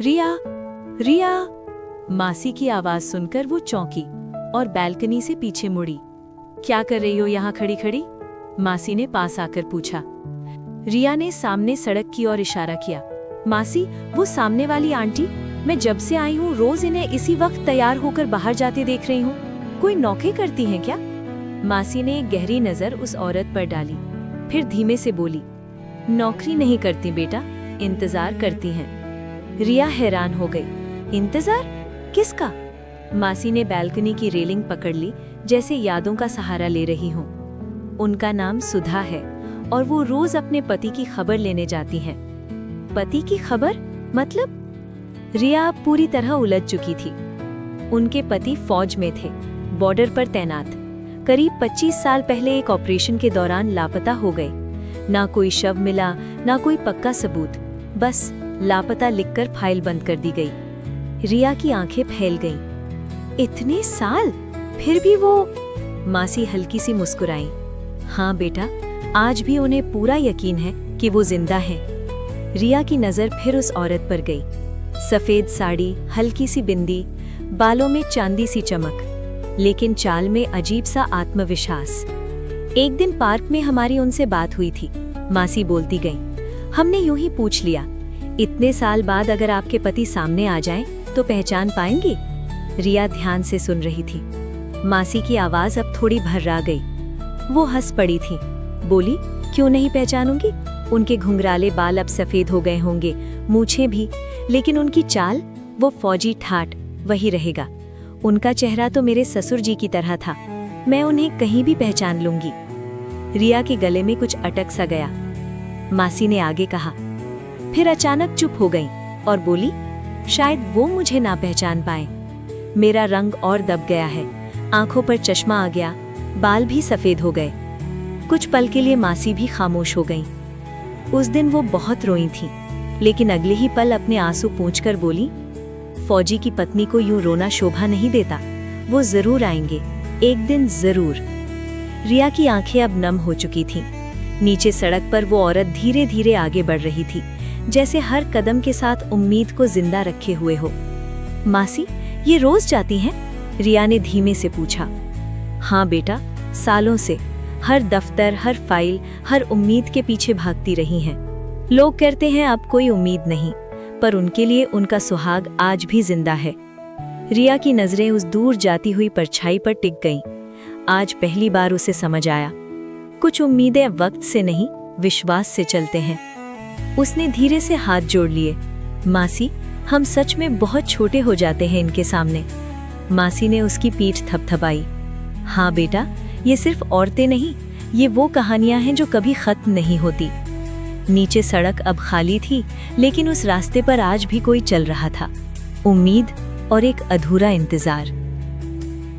रिया, रिया। मासी की आवाज सुनकर वो चौंकी और बैल्कनी से पीछे मुड़ी। क्या कर रही हो यहाँ खड़ी खड़ी? मासी ने पास आकर पूछा। रिया ने सामने सड़क की ओर इशारा किया। मासी, वो सामने वाली आंटी, मैं जब से आई हूँ रोज इन्हें इसी वक्त तैयार होकर बाहर जाते देख रही हूँ। कोई नौकरी करती हैं क्या? मासी ने एक गहरी नजर उस औरत पर डाली, फिर धीमे से बोली, नौकरी नहीं करती बेटा, इंतजार करती हैं। रिया हैरान हो गई। इंतजार? किसका? मासी ने बैल्कनी की रेलिंग पकड़ ली, जैसे यादों का सहारा ले रही हूँ। उनका नाम सुधा है और वो रोज अपने पति की खबर लेने जाती हैं। पति की खबर? मतलब? रिया अब पूरी तरह उलझ चुकी थी। उनके पति फौज में थे, बॉर्डर पर तैनात। करीब 25 साल पहले एक ऑपरेशन के दौरान लापता हो गए। ना कोई शव मिला, ना कोई पक्का सबूत, बस लापता लिखकर फाइल बंद कर दी गई। रिया की आंखें फैल गईं। इतने साल फिर भी वो? मासी हल्की सी मुस्कुराई। हाँ बेटा, आज भी उन्हें पूरा यकीन है कि वो जिंदा है। रिया की नजर फिर उस औरत पर गई। सफेद साड़ी, हल्की सी बिंदी, बालों में चांदी सी चमक, लेकिन चाल में अजीब सा आत्मविश्वास। एक दिन पार्क में हमारी उनसे बात हुई थी, मासी बोलती गई। हमने यूं ही पूछ लिया, इतने साल बाद अगर आपके पति सामने आ जाएं, तो पहचान पाएंगी? रिया ध्यान से सुन रही थी। मासी की आवाज अब थोड़ी भर्रा गई। वो हंस पड़ी थी, बोली, क्यों नहीं पहचानूंगी? उनके घुंघराले बाल अब सफेद हो गए होंगे, मूछें भी, लेकिन उनकी चाल, वो फौजी ठाठ वही रहेगा। उनका चेहरा तो मेरे ससुर जी की तरह था। मैं उन्हें कहीं भी पहचान लूंगी। रिया के गले में कुछ अटक सा गया। मासी ने आगे कहा, फिर अचानक चुप हो गई और बोली, शायद वो मुझे ना पहचान पाए। मेरा रंग और दब गया है, आंखों पर चश्मा आ गया, बाल भी सफेद हो गए। कुछ पल के लिए मासी भी खामोश हो गईं। उस दिन वो बहुत रोई थी, लेकिन अगले ही पल अपने आंसू पोंछकर बोली, फौजी की पत्नी को यूं रोना शोभा नहीं देता। वो जरूर आएंगे, एक दिन जरूर। रिया की आंखें अब नम हो चुकी थीं। नीचे सड़क पर वो औरत धीरे धीरे आगे बढ़ रही थी, जैसे हर कदम के साथ उम्मीद को जिंदा रखे हुए हो। मासी, ये रोज जाती हैं? रिया ने धीमे से पूछा। हाँ बेटा, सालों से, हर दफ्तर, हर फाइल, हर उम्मीद के पीछे भागती रही हैं। लोग कहते हैं अब कोई उम्मीद नहीं, पर उनके लिए उनका सुहाग आज भी जिंदा है। रिया की नजरें उस दूर जाती हुई परछाई पर टिक गईं। आज पहली बार उसे समझ आया, कुछ उम्मीदें वक्त से नहीं, विश्वास से चलते हैं। उसने धीरे से हाथ जोड़ लिए। मासी, हम सच में बहुत छोटे हो जाते हैं इनके सामने। मासी ने उसकी पीठ थपथपाई। हाँ बेटा, ये सिर्फ औरतें नहीं, ये वो कहानियां हैं जो कभी खत्म नहीं होती। नीचे सड़क अब खाली थी, लेकिन उस रास्ते पर आज भी कोई चल रहा था, उम्मीद और एक अधूरा इंतजार।